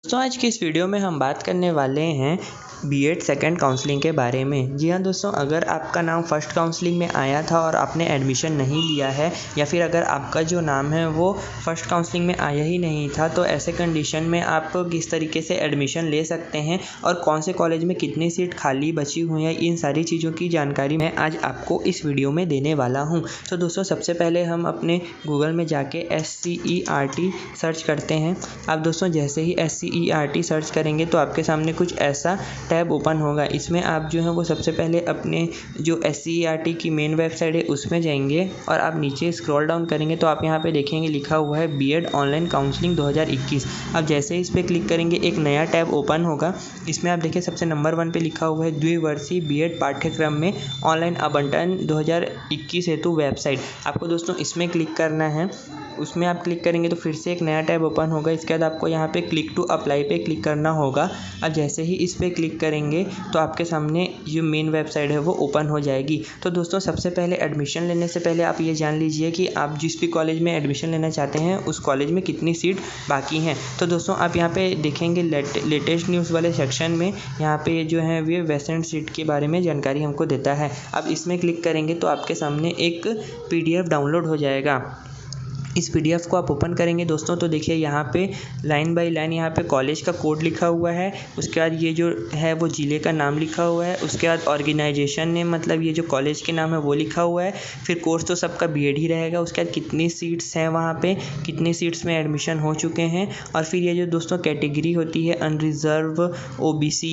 दोस्तों आज की इस वीडियो में हम बात करने वाले हैं बीएड सेकंड काउंसलिंग के बारे में। जी हाँ दोस्तों, अगर आपका नाम फर्स्ट काउंसलिंग में आया था और आपने एडमिशन नहीं लिया है या फिर अगर आपका जो नाम है वो फर्स्ट काउंसलिंग में आया ही नहीं था, तो ऐसे कंडीशन में आप किस तरीके से एडमिशन ले सकते हैं और कौन से कॉलेज में कितनी सीट खाली बची हुई है, इन सारी चीज़ों की जानकारी मैं आज आपको इस वीडियो में देने वाला हूँ। तो दोस्तों सबसे पहले हम अपने गूगल में जाके SCERT सर्च करते हैं। आप दोस्तों जैसे ही SCERT सर्च करेंगे तो आपके सामने कुछ ऐसा टैब ओपन होगा। इसमें आप जो है वो सबसे पहले अपने जो SCERT की मेन वेबसाइट है उसमें जाएंगे और आप नीचे स्क्रॉल डाउन करेंगे तो आप यहाँ पे देखेंगे लिखा हुआ है बीएड ऑनलाइन काउंसलिंग 2021। अब जैसे ही इस पर क्लिक करेंगे एक नया टैब ओपन होगा। इसमें आप देखिए सबसे नंबर 1 पे लिखा हुआ है द्विवर्षीय बीएड पाठ्यक्रम में ऑनलाइन आवंटन 2021 हेतु वेबसाइट। आपको दोस्तों इसमें क्लिक करना है। उसमें आप क्लिक करेंगे तो फिर से एक नया टैब ओपन होगा। इसके बाद आपको यहाँ पे क्लिक टू अप्लाई पे क्लिक करना होगा। अब जैसे ही इस पर क्लिक करेंगे तो आपके सामने जो मेन वेबसाइट है वो ओपन हो जाएगी। तो दोस्तों सबसे पहले एडमिशन लेने से पहले आप ये जान लीजिए कि आप जिस भी कॉलेज में एडमिशन लेना चाहते हैं उस कॉलेज में कितनी सीट बाकी हैं। तो दोस्तों आप यहाँ पे देखेंगे लेटेस्ट न्यूज़ वाले सेक्शन में यहाँ पे जो है वे वैकेंट सीट के बारे में जानकारी हमको देता है। अब इसमें क्लिक करेंगे तो आपके सामने एक PDF डाउनलोड हो जाएगा। इस PDF को आप ओपन करेंगे दोस्तों तो देखिए यहाँ पे लाइन बाय लाइन यहाँ पे कॉलेज का कोड लिखा हुआ है। उसके बाद ये जो है वो ज़िले का नाम लिखा हुआ है। उसके बाद ऑर्गेनाइजेशन ने मतलब ये जो कॉलेज के नाम है वो लिखा हुआ है। फिर कोर्स तो सबका बीएड ही रहेगा। उसके बाद कितनी सीट्स हैं वहाँ पे, कितनी सीट्स में एडमिशन हो चुके हैं और फिर ये जो दोस्तों कैटेगरी होती है अनरिजर्व, OBC,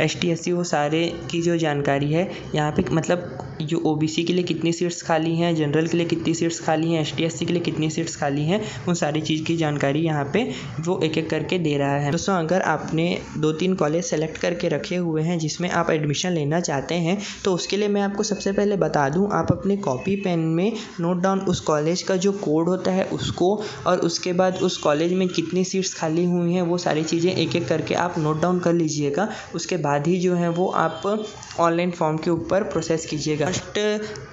ST SC, वो सारे की जो जानकारी है यहाँ पे मतलब जो OBC के लिए कितनी सीट्स खाली हैं, जनरल के लिए कितनी सीट्स खाली हैं, ST SC के लिए कितनी सीट्स खाली हैं, उन सारी चीज़ की जानकारी यहाँ पे वो एक एक करके दे रहा है। दोस्तों अगर आपने 2-3 कॉलेज सेलेक्ट करके रखे हुए हैं जिसमें आप एडमिशन लेना चाहते हैं तो उसके लिए मैं आपको सबसे पहले बता दूं, आप अपने कॉपी पेन में नोट डाउन उस कॉलेज का जो कोड होता है उसको और उसके बाद उस कॉलेज में कितनी सीट्स खाली हुई हैं वो सारी चीज़ें एक एक करके आप नोट डाउन कर लीजिएगा। उसके बाद ही जो है वो आप ऑनलाइन फॉर्म के ऊपर प्रोसेस कीजिएगा। फर्स्ट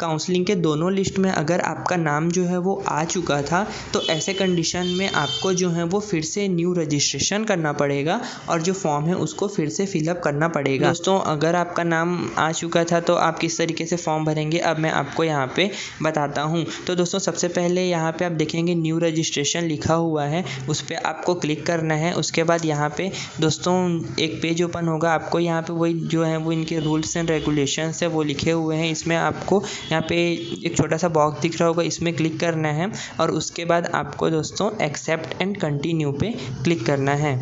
काउंसलिंग के दोनों लिस्ट में अगर आपका नाम जो है वो आ चुका था तो ऐसे कंडीशन में आपको जो है वो फिर से न्यू रजिस्ट्रेशन करना पड़ेगा और जो फॉर्म है उसको फिर से फिलअप करना पड़ेगा। दोस्तों अगर आपका नाम आ चुका था तो आप किस तरीके से फॉर्म भरेंगे अब मैं आपको यहाँ पे बताता हूँ। तो दोस्तों सबसे पहले यहाँ पे आप देखेंगे न्यू रजिस्ट्रेशन लिखा हुआ है, उस पर आपको क्लिक करना है। उसके बाद यहाँ पे दोस्तों एक पेज ओपन होगा। आपको यहाँ पे वही जो है वो इनके रूल्स एंड रेगुलेशंस है वो लिखे हुए हैं। इसमें आपको यहाँ पे एक छोटा सा बॉक्स दिख रहा होगा, इसमें क्लिक करना है और उसके बाद आपको दोस्तों एक्सेप्ट एंड कंटिन्यू पे क्लिक करना है।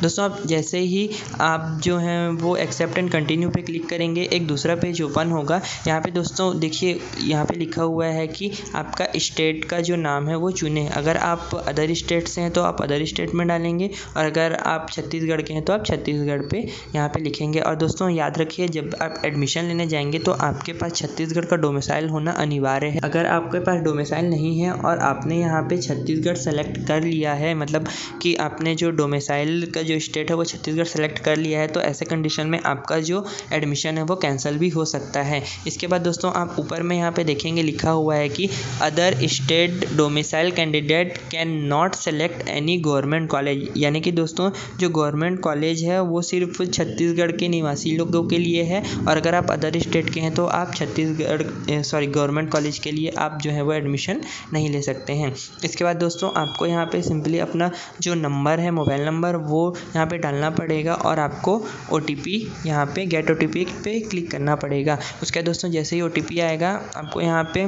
दोस्तों आप जैसे ही आप जो हैं वो एक्सेप्ट एंड कंटिन्यू पे क्लिक करेंगे एक दूसरा पेज ओपन होगा। यहाँ पे दोस्तों देखिए यहाँ पे लिखा हुआ है कि आपका स्टेट का जो नाम है वो चुनें। अगर आप अदर स्टेट से हैं तो आप अदर स्टेट में डालेंगे और अगर आप छत्तीसगढ़ के हैं तो आप छत्तीसगढ़ पे यहाँ पे लिखेंगे। और दोस्तों याद रखिए जब आप एडमिशन लेने जाएंगे तो आपके पास छत्तीसगढ़ का डोमिसाइल होना अनिवार्य है। अगर आपके पास डोमिसाइल नहीं है और आपने यहाँ पे छत्तीसगढ़ सेलेक्ट कर लिया है, मतलब कि आपने जो डोमिसाइल का जो स्टेट है वो छत्तीसगढ़ सेलेक्ट कर लिया है, तो ऐसे कंडीशन में आपका जो एडमिशन है वो कैंसिल भी हो सकता है। इसके बाद दोस्तों आप ऊपर में यहाँ पे देखेंगे लिखा हुआ है कि other state domicile candidate can not select any government college, यानी कि दोस्तों जो गवर्नमेंट कॉलेज है वो सिर्फ छत्तीसगढ़ के निवासी लोगों के लिए है और अगर आप अदर स्टेट के हैं तो आप गवर्नमेंट कॉलेज के लिए आप जो है वो एडमिशन नहीं ले सकते हैं। इसके बाद दोस्तों आपको यहाँ पे सिंपली अपना जो नंबर है मोबाइल नंबर वो यहाँ पे डालना पड़ेगा और आपको OTP यहाँ पे गेट OTP पे क्लिक करना पड़ेगा। उसके बाद दोस्तों जैसे ही OTP आएगा आपको यहाँ पे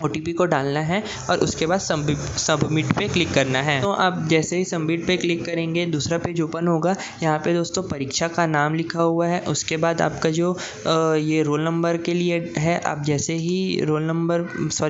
OTP को डालना है और उसके बाद सबमिट पे क्लिक करना है। तो आप जैसे ही सबमिट पे क्लिक करेंगे दूसरा पेज ओपन होगा। यहाँ पे दोस्तों परीक्षा का नाम लिखा हुआ है। उसके बाद आपका जो ये रोल नंबर के लिए है, आप जैसे ही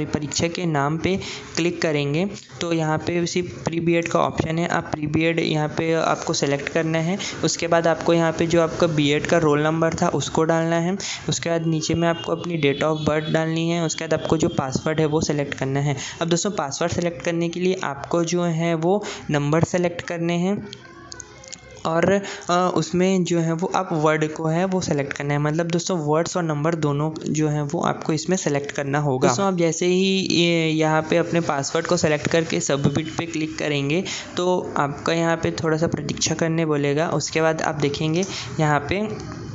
परीक्षा के नाम पे क्लिक करेंगे तो यहाँ पे उसी प्री BEड का ऑप्शन है। आप प्री BEड यहाँ पे आपको सेलेक्ट करना है। उसके बाद आपको यहाँ पे जो आपका BEड का रोल नंबर था उसको डालना है। उसके बाद नीचे में आपको अपनी डेट ऑफ बर्थ डालनी है। उसके बाद आपको जो पासवर्ड है वो सेलेक्ट करना है। अब दोस्तों पासवर्ड सेलेक्ट करने के लिए आपको जो है वो नंबर सेलेक्ट करने हैं और उसमें जो है वो आप वर्ड को है वो सेलेक्ट करना है, मतलब दोस्तों वर्ड्स और नंबर दोनों जो है वो आपको इसमें सेलेक्ट करना होगा। दोस्तों आप जैसे ही यहाँ पे अपने पासवर्ड को सेलेक्ट करके सबमिट पे क्लिक करेंगे तो आपका यहाँ पे थोड़ा सा प्रतीक्षा करने बोलेगा। उसके बाद आप देखेंगे यहाँ पे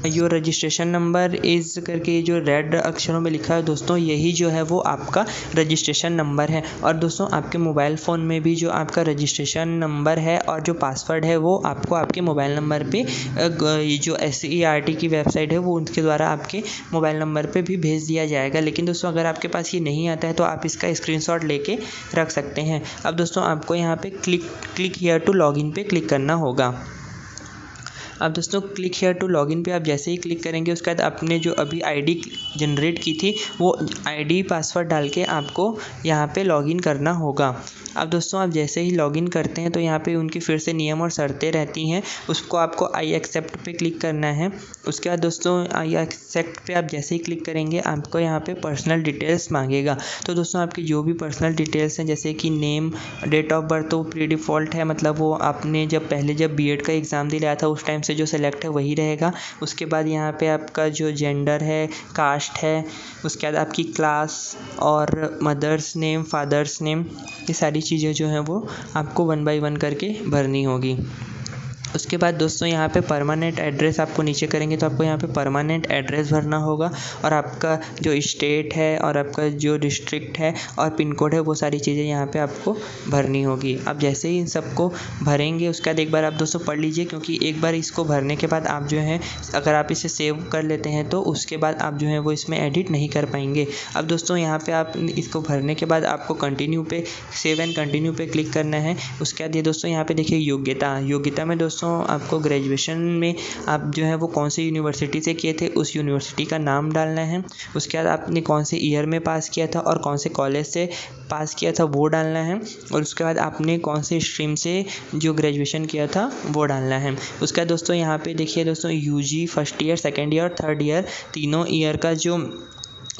योर रजिस्ट्रेशन नंबर इज़ करके जो रेड अक्षरों में लिखा है दोस्तों, यही जो है वो आपका रजिस्ट्रेशन नंबर है। और दोस्तों आपके मोबाइल फ़ोन में भी जो आपका रजिस्ट्रेशन नंबर है और जो पासवर्ड है वो आपको आपके मोबाइल नंबर पे ये जो SERT की वेबसाइट है वो उनके द्वारा आपके मोबाइल नंबर पे भी भेज दिया जाएगा। लेकिन दोस्तों अगर आपके पास ये नहीं आता है तो आप इसका स्क्रीनशॉट लेके रख सकते हैं। अब दोस्तों आपको यहाँ पे क्लिक हियर टू लॉगिन पे क्लिक करना होगा। अब दोस्तों क्लिक हियर टू लॉगिन पे आप जैसे ही क्लिक करेंगे उसके बाद आपने जो अभी आईडी जनरेट की थी वो आईडी पासवर्ड डाल के आपको यहाँ पे लॉगिन करना होगा। अब दोस्तों आप जैसे ही लॉगिन करते हैं तो यहाँ पे उनकी फिर से नियम और शर्तें रहती हैं, उसको आपको आई एक्सेप्ट पे क्लिक करना है। उसके बाद दोस्तों आई एक्सेप्ट पे आप जैसे ही क्लिक करेंगे आपको यहाँ पे पर्सनल डिटेल्स मांगेगा। तो दोस्तों आपकी जो भी पर्सनल डिटेल्स हैं जैसे कि नेम, डेट ऑफ बर्थ तो प्री डिफ़ॉल्ट है, मतलब वो आपने जब B.Ed का एग्ज़ाम दिलाया था उस टाइम से जो सेलेक्ट है वही रहेगा। उसके बाद यहाँ पे आपका जो जेंडर है, कास्ट है, उसके बाद आपकी क्लास और मदर्स नेम, फादर्स नेम, ये सारी चीज़ें जो हैं वो आपको 1 बाय 1 करके भरनी होगी। उसके बाद दोस्तों यहाँ पे परमानेंट एड्रेस आपको नीचे करेंगे तो आपको यहाँ पे परमानेंट एड्रेस भरना होगा और आपका जो स्टेट है और आपका जो डिस्ट्रिक्ट है और पिन कोड है वो सारी चीज़ें यहाँ पे आपको भरनी होगी। अब जैसे ही इन सबको भरेंगे उसके बाद एक बार आप दोस्तों पढ़ लीजिए, क्योंकि एक बार इसको भरने के बाद आप जो है अगर आप इसे सेव कर लेते हैं तो उसके बाद आप जो है वो इसमें एडिट नहीं कर पाएंगे। अब दोस्तों यहाँ पर आप इसको भरने के बाद आपको कंटिन्यू पे, सेव एंड कंटिन्यू पे क्लिक करना है। उसके बाद ये दोस्तों यहाँ पे देखिए योग्यता में दोस्तों आपको ग्रेजुएशन में आप जो है वो कौन सी यूनिवर्सिटी से किए थे उस यूनिवर्सिटी का नाम डालना है। उसके बाद आपने कौन से ईयर में पास किया था और कौन से कॉलेज से पास किया था वो डालना है। और उसके बाद आपने कौन से स्ट्रीम से जो ग्रेजुएशन किया था वो डालना है। उसका दोस्तों यहाँ पे देखिए दोस्तों UG first year, second year और थर्ड ईयर तीनों ईयर का जो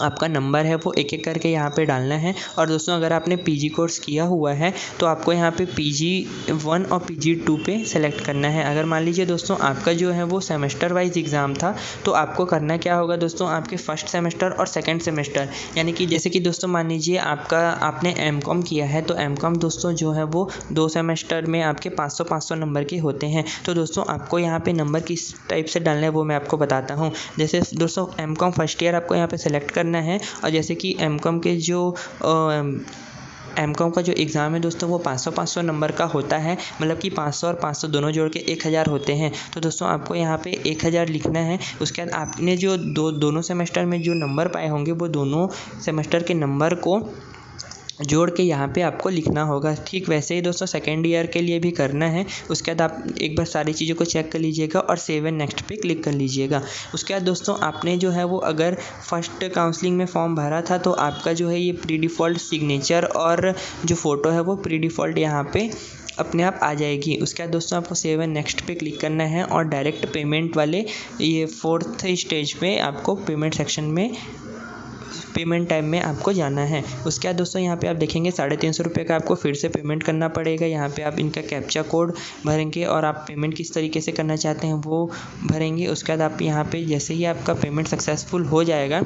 आपका नंबर है वो एक एक करके यहाँ पे डालना है। और दोस्तों अगर आपने PG कोर्स किया हुआ है तो आपको यहाँ पे PG1 और PG2 पे सेलेक्ट करना है। अगर मान लीजिए दोस्तों आपका जो है वो सेमेस्टर वाइज एग्ज़ाम था तो आपको करना क्या होगा दोस्तों, आपके फर्स्ट सेमेस्टर और सेकंड सेमेस्टर, यानी कि जैसे कि दोस्तों मान लीजिए आपने M.Com किया है तो M.Com दोस्तों जो है वो 2 सेमेस्टर में आपके 500 नंबर के होते हैं। तो दोस्तों आपको यहाँ पे नंबर किस टाइप से डालना है वो मैं आपको बताता हूँ। जैसे दोस्तों M.Com फर्स्ट ईयर आपको यहाँ पे सेलेक्ट करना है और जैसे कि M.Com के जो M.Com का जो एग्ज़ाम है दोस्तों वो 500 नंबर का होता है, मतलब कि 500 और 500 दोनों जोड़ के 1000 होते हैं। तो दोस्तों आपको यहाँ पे 1000 लिखना है। उसके बाद आपने जो दोनों सेमेस्टर में जो नंबर पाए होंगे वो दोनों सेमेस्टर के नंबर को जोड़ के यहाँ पे आपको लिखना होगा। ठीक वैसे ही दोस्तों सेकेंड ईयर के लिए भी करना है। उसके बाद आप एक बार सारी चीज़ों को चेक कर लीजिएगा और सेव एंड नेक्स्ट पे क्लिक कर लीजिएगा। उसके बाद दोस्तों आपने जो है वो अगर फर्स्ट काउंसलिंग में फॉर्म भरा था तो आपका जो है ये प्री डिफ़ॉल्ट सिग्नेचर और जो फ़ोटो है वो प्री डिफ़ॉल्ट यहाँ पे अपने आप आ जाएगी। उसके बाद दोस्तों आपको सेव एंड नेक्स्ट पे क्लिक करना है और डायरेक्ट पेमेंट वाले ये 4th स्टेज पे आपको पेमेंट सेक्शन में पेमेंट टाइम में आपको जाना है। उसके बाद दोस्तों यहाँ पे आप देखेंगे 350 रुपये का आपको फिर से पेमेंट करना पड़ेगा। यहाँ पे आप इनका कैप्चा कोड भरेंगे और आप पेमेंट किस तरीके से करना चाहते हैं वो भरेंगे। उसके बाद आप यहाँ पे जैसे ही आपका पेमेंट सक्सेसफुल हो जाएगा,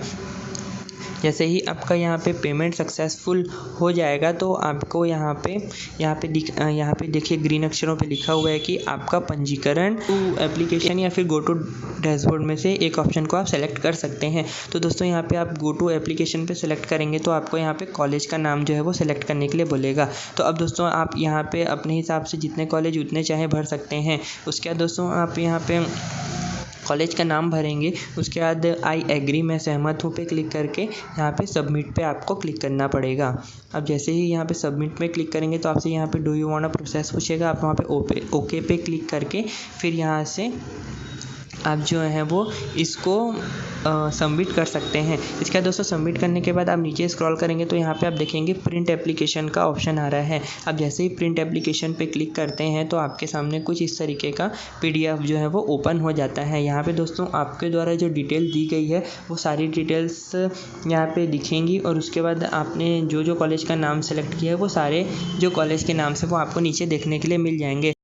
जैसे ही आपका यहाँ पे पेमेंट सक्सेसफुल हो जाएगा तो आपको यहाँ पे देखिए ग्रीन अक्षरों पे लिखा हुआ है कि आपका पंजीकरण टू एप्लीकेशन या फिर गो टू डैशबोर्ड में से एक ऑप्शन को आप सेलेक्ट कर सकते हैं। तो दोस्तों यहाँ पे आप गो टू एप्लीकेशन पे सेलेक्ट करेंगे तो आपको यहाँ पे कॉलेज का नाम जो है वो सेलेक्ट करने के लिए बोलेगा। तो अब दोस्तों आप यहाँ पे अपने हिसाब से जितने कॉलेज उतने चाहे भर सकते हैं। उसके बाद दोस्तों आप यहाँ पे कॉलेज का नाम भरेंगे। उसके बाद आई एग्री, मैं सहमत हूँ पे क्लिक करके यहाँ पे सबमिट पे आपको क्लिक करना पड़ेगा। अब जैसे ही यहाँ पे सबमिट पे क्लिक करेंगे तो आपसे यहाँ पे do you want a process पूछेगा। आप वहाँ पे ओके पे क्लिक करके फिर यहाँ से आप जो है वो इसको सबमिट कर सकते हैं। इसके बाद दोस्तों सबमिट करने के बाद आप नीचे स्क्रॉल करेंगे तो यहाँ पे आप देखेंगे प्रिंट एप्लीकेशन का ऑप्शन आ रहा है। अब जैसे ही प्रिंट एप्लीकेशन पे क्लिक करते हैं तो आपके सामने कुछ इस तरीके का PDF जो है वो ओपन हो जाता है। यहाँ पे दोस्तों आपके द्वारा जो डिटेल दी गई है वो सारी डिटेल्स यहाँ पे दिखेंगी और उसके बाद आपने जो कॉलेज का नाम सेलेक्ट किया है वो सारे जो कॉलेज के नाम से वो आपको नीचे देखने के लिए मिल जाएंगे।